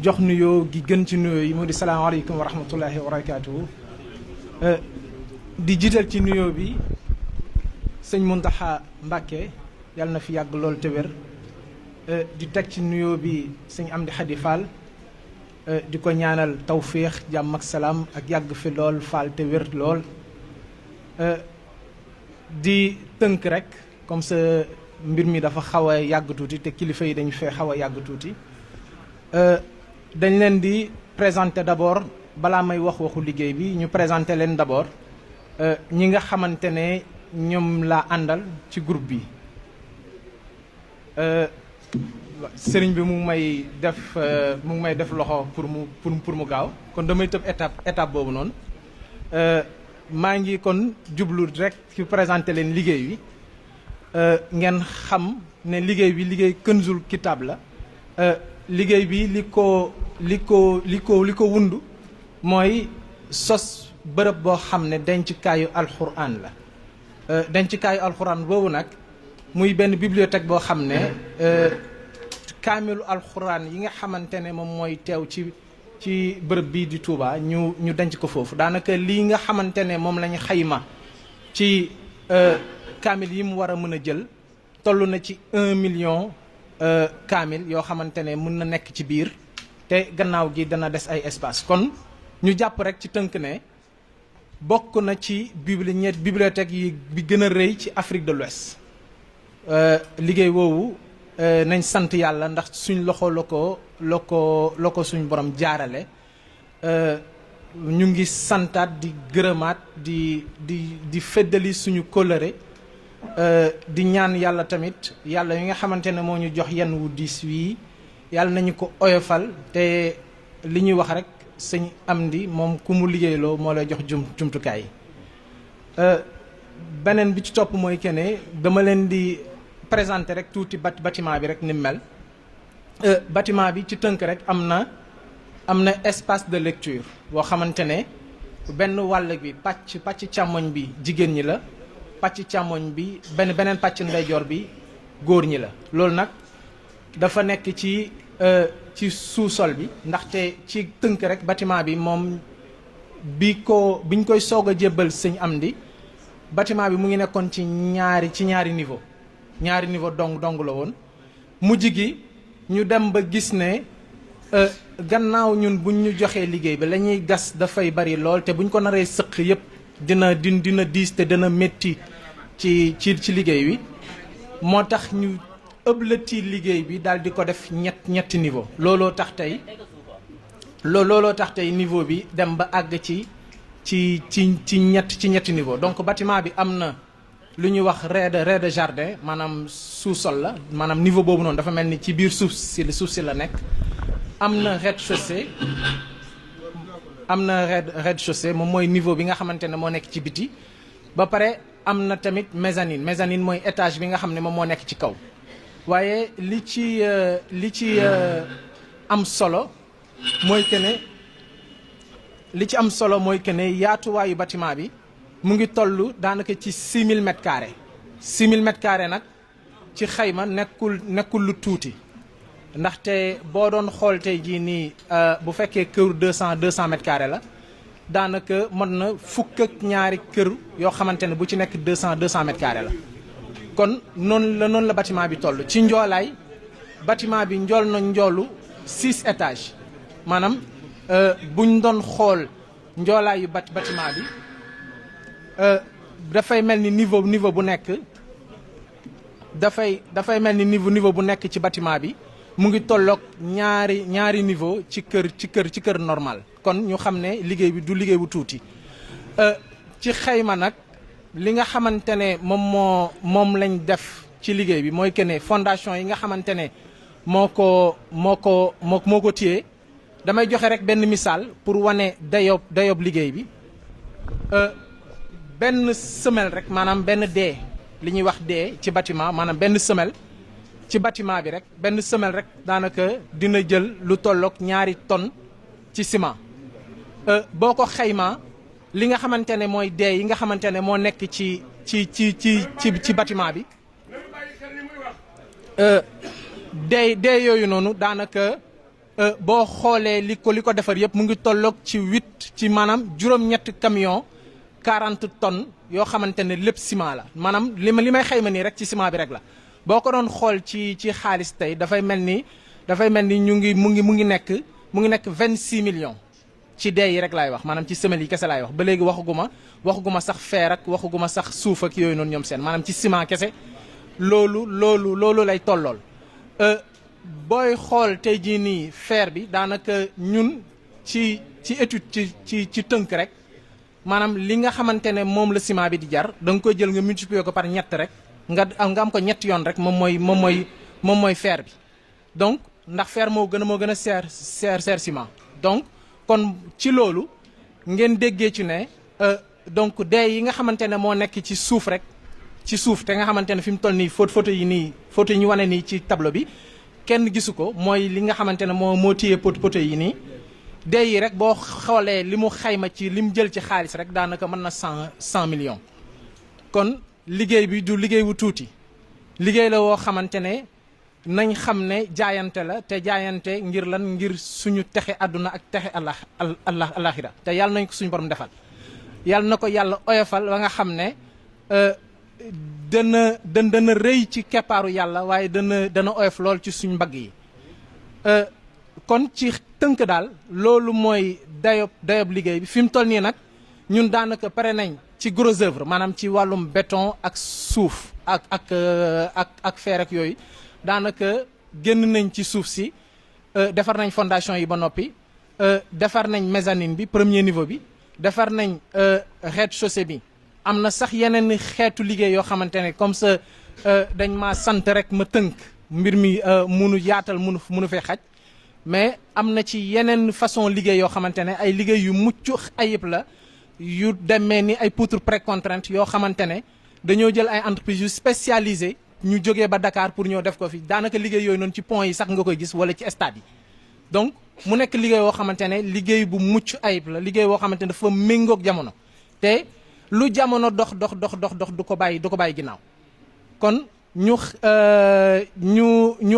jox nuyoo gi gën ci nuyoo yi mu di salaamaaleykum wa rahmatullahi wa barakaatuhu. di jiital ci nuyoo bi sëñ Muntaxa Mbàkke yàlla na fi yàgg lool te wér. di teg ci nuyoo bi sëñ Amdi Xadi Fall di ko ñaanal tawféex jàmm ak salaam ak yàgg fi lool Fall te wér lool. di tënk rek comme ça mbir mi dafa xaw a yàgg tuuti te kilifa yi dañu fee xaw a yàgg tuuti. dañ leen di présenter d'abord balaa may waxu liggéey bi ñu présenter leen d'abord ñi nga xamante ne ñoom laa àndal ci groupe bi. sëriñ bi mu ngi may def loxo pour mu gaaw kon damay tëb étape boobu noonu. maa ngi kon jublu rek ci présenter leen liggéey bi ngeen xam ne liggéey bi liggéey Kënzul Kitaab la. liggéey bi li ko wundu mooy sos bërëb boo xam ne dencukaayu alxuraan la. dencukaayu alxuraan boobu nag muy benn bibliothèque boo xam ne kaamilu alxuraan yi nga xamante ne moom mooy teew ci bërëb bii di Touba ñu denc ko foofu. daanaka lii nga xamante ne moom lañu xayma ci kaamil yi mu war a mën a jël toll na ci 1 million kaamil yoo xamante ne mën na nekk ci biir te gannaaw gi dana des ay espace. kon ñu jàpp rek ci tënk ne bokk na ci bibliothèque yi bi gën a rëy ci Afrique de l'Ouest. liggéey woowu nañ sant yàlla ndax suñ loxo la ko suñ borom jaarale. ñu ngi santaat di gërëmaat di feddali suñu kóllëre. di ñaan yàlla tamit yàlla yi nga xamante ne moo ñu jox yenn wu diis wii yàlla nañu ko oyofal te li ñuy wax rek sëñ Amdi moom ku mu liggéeyloo moo lay jox jumtukaay yi. beneen bi ci topp mooy que ne dama leen di présenter rek tuuti bâtiment bi rek ni mel. bâtiment bi ci tënk rek am na espace de lecture boo xamante ne benn wàll bi pàcc càmmoñ bi jigéen ñi la. pàcc càmmoñ bi beneen pàcc ndeyjoor bi góor ñi la. loolu nag dafa nekk ci sous-sol bi ndaxte ci tënk rek bâtiment bi moom biñ koy soog a jébbal sëñ Amdi bâtiment bi mu ngi nekkoon ci ñaari niveau dong la woon. mujj gi ñu dem ba gis ne gannaaw ñun buñ ñu joxee liggéey bi la ñuy gas dafay bari lool te buñ ko naree sëq yépp dina diis te dana métti ci liggéey wi moo tax ñu ëblati liggéey bi daal di ko def ñetti niveau. looloo tax tey niveau bi dem ba àgg ci ñetti niveau. donc bâtiment bi am na lu ñuy wax rez-de-jardin maanaam sous-sol la maanaam niveau boobu noonu dafa mel ni ci biir suuf si la nekk. am na rez-de-chaussée. rez-de-chaussée moom mooy niveau bi nga xamante ne moo nekk ci biti ba pare am na tamit mezzanine mooy étage bi nga xam ne moom moo nekk ci kaw. waaye li ci am solo mooy que ne yaatuwaayu bâtiment bi mu ngi toll daanaka ci 6000 mètres carrés. 6000 mètres carrés nag ci xayma nekkul lu tuuti. ndaxte boo doon xool tey jii nii bu fekkee kër 200 mètres carrés la daanaka mën na fukk ak ñaari kër yoo xamante ne bu ci nekk 200 mètres carrés la. kon noonu la bâtiment bi toll ci njoolaay bâtiment bi njool na njoolu 6 étages maanaam buñ doon xool njoolaayu bâtiment bi dafay mel ni niveau bu nekk dafay mel ni niveau bu nekk ci bâtiment bi. mu ngi tolloog ñaari niveau ci kër normal. kon ñu xam ne liggéey bi du liggéey bu tuuti ci xayma nag li nga xamante ne moom lañ def ci liggéey bi mooy que ne fondation yi nga xamante ne moo ko téye damay joxe rek benn misaal pour wane dayob liggéey bi. benn semelle rek maanaam benn dee li ñuy wax dee ci bâtiment maanaam benn semelle. ci bâtiment bi rek benn semelle rek daanaka dina jël lu tolloog 2 tonnes ci ciment. boo ko xaymaa li nga xamante ne mooy dee yi nga xamante ne moo nekk ci bâtiment bi dee yooyu noonu daanaka boo xoolee li ko defar yëpp mu ngi tolloog ci 8 ci maanaam juróom-ñett camion 40 tonnes yoo xamante ne lépp ciment la maanaam li may xayma nii rek ci ciment bi rek la boo ko doon xool ci xaalis tey dafay mel ni mu ngi nekk 26 millions ci dee yi rek laay wax maanaam ci semelle yi kese laay wax ba léegi waxuguma sax fer ak waxuguma sax suuf ak yooyu noonu ñoom seen maanaam ci ciment kese loolu lay tollool booy xool tey jii nii fer bi daanaka ñun ci étude ci tënk rek maanaam li nga xamante ne moom la ciment bi di jar da nga koy jël nga multiplier ko par ñett rek nga am ko ñetti yoon rek moom mooy fer bi donc ndax fer moo gën a seer ciment donc kon ci loolu ngeen déggee ci ne donc dee yi nga xamante ne moo nekk ci suuf rek ci suuf te nga xamante ne fi mu toll nii photo yi ñu wane nii ci tableau bi kenn gisu ko mooy li nga xamante ne moo téye poto yi nii dee yi rek boo xoolee li mu xayma ci li mu jël ci xaalis rek daanaka mën na 100 millions kon liggéey bi du liggéey wu tuuti liggéey la woo xamante ne nañ xam ne jaayante la te jaayante ngir lan ngir suñu texe àdduna ak texe alaxira te yàlla nañ ko suñu borom defal yàlla na ko yàlla oyofal ba nga xam ne dana rëy ci keppaaru yàlla waaye dana oyof lool ci suñu mbagg yi kon ci tënk daal loolu mooy dayob liggéey bi fi mu toll nii nag ñun daanaka pare nañ ci gros œuvre maanaam ci wàllum béton ak suuf ak fer ak yooyu daanaka génn nañ ci suuf si defar nañ fondation yi ba noppi defar nañ mezzanine bi premier niveau bi defar nañ rez-de-chaussée bi am na sax yeneen xeetu liggéey yoo xamante ne comme ça dañ ma sant rek ma tënk mbir mi munu yaatal munu fee xaj mais am na ci yeneen façon liggéey yoo xamante ne ay liggéey yu mucc ayib la yu demee ni ay poutres précontraintes yoo xamante ne dañoo jël ay entreprises yu spécialisées ñu jógee ba Dakar pour ñoo def ko fi daanaka liggéey yooyu noonu ci pont yi sax nga koy gis wala ci stade yi donc mu nekk liggéey woo xamante ne liggéey bu mucc ayib la liggéey woo xamante ne dafa méngoog jamono te lu jamono dox du ko bàyyi ginnaaw kon ñu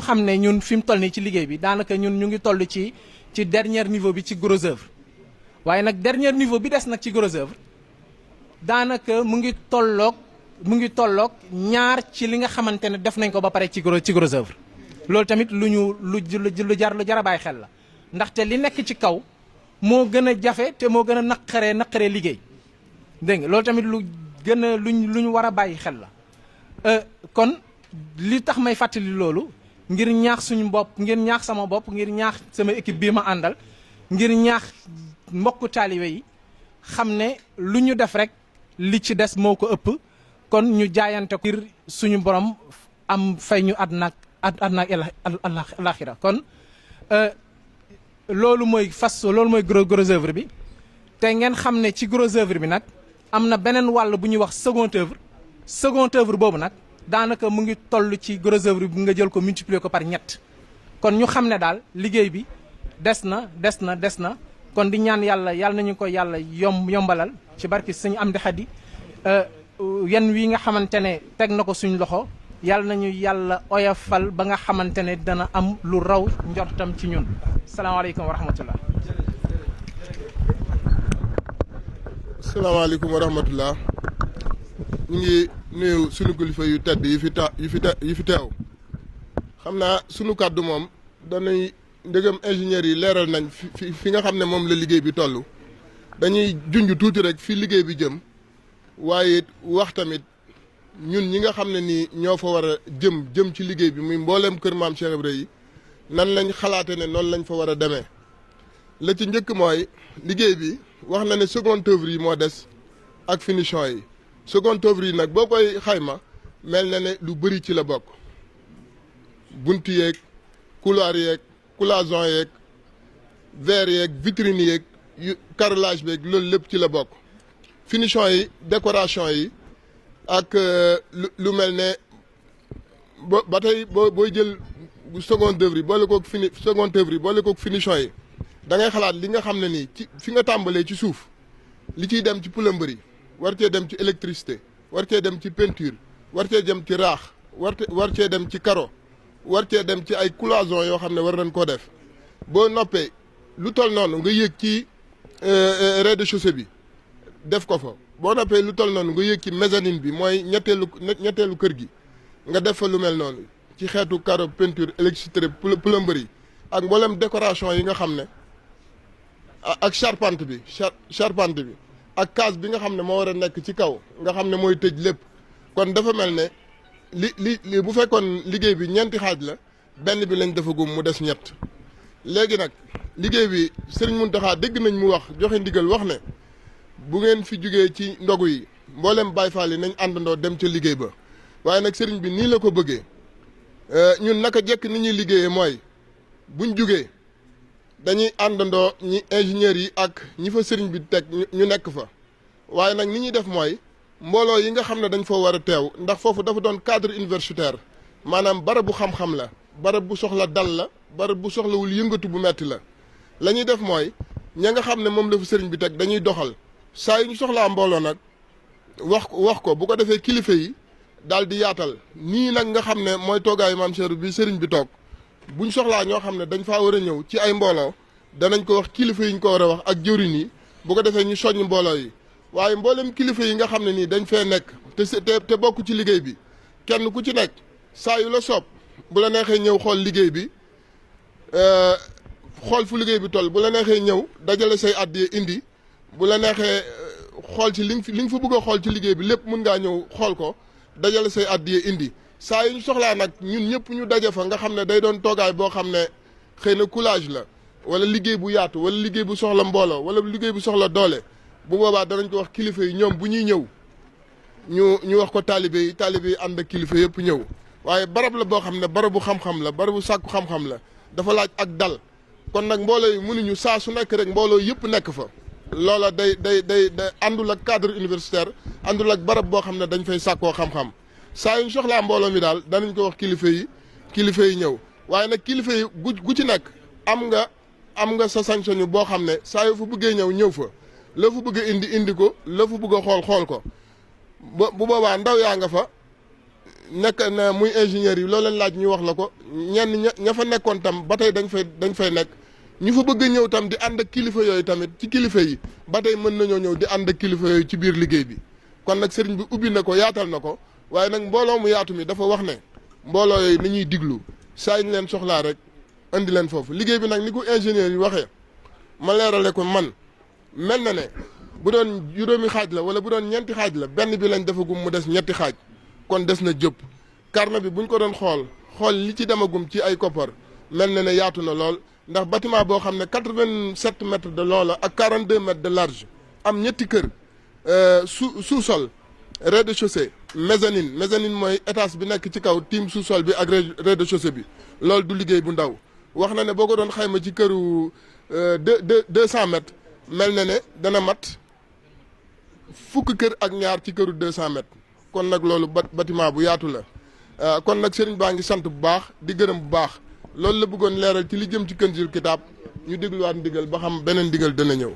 xam ne ñun fi mu toll nii ci liggéey bi daanaka ñun ñu ngi toll ci dernier niveau bi ci gros œuvre waaye nag dernier niveau bi des nag ci gros œuvre daanaka mu ngi tolloog ñaar ci li nga xamante ne def nañ ko ba pare ci gros œuvre loolu tamit lu jar a bàyyi xel la ndaxte li nekk ci kaw moo gën a jafe te moo gën a naqaree liggéey dégg nga loolu tamit lu ñu war a bàyyi xel la kon li tax may fàttali loolu ngir ñaax suñu bopp ngir ñaax sama bopp ngir ñaax sama équipe bii ma àndal ngir ñaax mbokku taalibe yi xam ne lu ñu def rek li ci des moo ko ëpp kon ñu jaayante ko ngir suñu borom am fay ñu àdduna ak alaxira kon loolu mooy gros œuvre bi te ngeen xam ne ci gros œuvre bi nag am na beneen wàll bu ñuy wax second œuvre boobu nag daanaka mu ngi toll ci gros œuvre bi nga jël ko multiplier ko par ñett kon ñu xam ne daal liggéey bi des na kon di ñaan yàlla nañu ko yàlla yombalal ci barki Sëñ Amdi Xadi yan wi nga xamante ne teg na ko suñ loxo yàlla nañu yàlla oyofal ba nga xamante ne dana am lu raw njortam ci ñun salaamaaleykum wa rahmatullah. salaamaaleykum wa rahmatullah ñu ngi nuyu sunu kilifa yu tedd yi fi teew xam naa sunu kàddu moom dañuy ndegam ingénieurs yi leeral nañ fi nga xam ne moom la liggéey bi toll dañuy junj tuuti rek fi liggéey bi jëm waaye wax tamit ñun ñi nga xam ne nii ñoo fa war a jëm ci liggéey bi muy mbooleem kër maam Cheikh Ibra yi nan lañ xalaate ne noonu lañ fa war a demee la ci njëkk mooy liggéey bi wax na ne seconde œuvre yi moo des ak finition yi seconde œuvre yi nag boo koy xayma mel na ne lu bëri ci la bokk bunt yeeg couloir yeeg cloison yeeg verre yeeg vitrine yeeg carrelage beeg loolu lépp ci la bokk finition yi décoration yi ak lu mel ne ba tey booy jël seconde œuvre yi boole koog seconde œuvre yi boole koog finition yi da ngay xalaat li nga xam ne nii ci fi nga tàmbalee ci suuf li ciy dem ci plomberie war cee dem ci électricité war cee dem ci peinture war cee dem ci raax war cee dem ci carreau war cee dem ci ay cloison yoo xam ne war nañ koo def boo noppee lu toll noonu nga yéeg ci rez-de-chaussée bi def ko fa boo noppee lu toll noonu nga yéeg ci mezzanine bi mooy ñetteelu kër gi nga def fa lu mel noonu ci xeetu carreau peinture électricité plomberie ak mboolem décoration yi nga xam ne ak charpente bi ak case bi nga xam ne moo war a nekk ci kaw nga xam ne mooy tëj lépp kon dafa mel ne li bu fekkoon liggéey bi ñeenti xaaj la benn bi lañ defagum mu des ñett léegi nag liggéey bi Serigne Mountakha dégg nañ mu wax joxe ndigal wax ne bu ngeen fi jugee ci ndogu yi mboolem Baye Fall yi nañ àndandoo dem ca liggéey ba waaye nag Serigne bi nii la ko bëggee ñun naka jekk ni ñuy liggéeyee mooy buñ jugee dañuy àndandoo ñi ingénieurs yi ak ñi fa Serigne bi teg ñu nekk fa waaye nag ni ñuy def mooy mbooloo yi nga xam ne dañ foo war a teew ndax foofu dafa doon cadre universitaire maanaam barab bu xam-xam la barab bu soxla dal la barab bu soxlawul yëngatu bu metti la ñuy def mooy ña nga xam ne moom la fa sëriñ bi teg dañuy doxal saa yu ñu soxlaa mbooloo nag wax ko bu ko defee kilifa yi daal di yaatal nii nag nga xam ne mooy toogaayu maam Cheikh bi sëriñ bi toog buñ soxlaa ñoo xam ne dañ faa war a ñëw ci ay mbooloo danañ ko wax kilifa yi ñu ko war a wax ak jëwriñ yi bu ko defee ñu soññ mbooloo yi waaye mboolem kilifa yi nga xam ne nii dañ fee nekk te bokk ci liggéey bi kenn ku ci nekk saa yu la soob bu la neexee ñëw xool liggéey bi xool fu liggéey bi toll bu la neexee ñëw dajale say addiya indi bu la neexee xool ci li nga fa bëgg a xool ci liggéey bi lépp mun ngaa ñëw xool ko dajale say addiya indi saa yu ñu soxlaa nag ñun ñëpp ñu daje fa nga xam ne day doon toogaay boo xam ne xëy na coulage la wala liggéey bu yaatu wala liggéey bu soxla mbooloo wala liggéey bu soxla doole bu boobaa danañ ko wax kilifa yi ñoom bu ñuy ñëw ñu wax ko taalibe yi ànd ak kilifa yëpp ñëw waaye barab la boo xam ne barabu xam-xam la barabu sàkku xam-xam la dafa laaj ak dal kon nag mbooloo yi mënuñu saa su nekk rek mbooloo yëpp nekk fa loola day àndul ak cadre universitaire àndul ak barab boo xam ne dañ fay sàkkoo xam-xam saa yuñ soxlaa mbooloo mi daal danañ ko wax kilifa yi ñëw waaye nag kilifa yi gu ci nekk am nga sa sañ-sañu boo xam ne saa yu fa bëggee ñëw fa la fa bëgg a indi ko la fa bëgg a xool ko bu boobaa ndaw yaa nga fa nekk na muy ingénieur yi loolu leen laaj ñu wax la ko ñenn ña fa nekkoon tam ba tey dañ fay nekk ñu fa bëgg a ñëw tam di ànd ak kilifa yooyu tamit ci kilifa yi ba tey mën nañoo ñëw di ànd ak kilifa yooyu ci biir liggéey bi kon nag sëriñ bi ubbi na ko yaatal na ko waaye nag mbooloo mu yaatu mi dafa wax ne mbooloo yooyu nañuy diglu saa ñu leen soxlaa rek andi leen foofu liggéey bi nag ni ko ingénieur yi waxee ma leerale ko man mel na ne bu doon juróomi xaaj la wala bu doon ñeenti xaaj la benn bi lañ defagum mu des ñetti xaaj kon des na jëpp carnet bi buñ ko doon xool li ci demagum ci ay koppar mel na ne yaatu na lool ndax bâtiment boo xam ne 87 mètres de long la ak 42 mètres de large am ñetti kër sous-sol rez-de-chaussée mezzanine mooy étage bi nekk ci kaw tiim sous-sol bi ak rez-de-chaussée bi loolu du liggéey bu ndaw wax na ne boo ko doon xayma ci këru 200 mètres mel na ne dana mat fukk kër ak ñaar ci këru 200 mètres kon nag loolu bâtiment bu yaatu la kon nag sëriñ baa ngi sant bu baax di gërëm bu baax loolu la bëggoon leeral ci li jëm ci Kanzul Kitab ñu dégluwaat ndigal ba xam beneen ndigal dana ñëw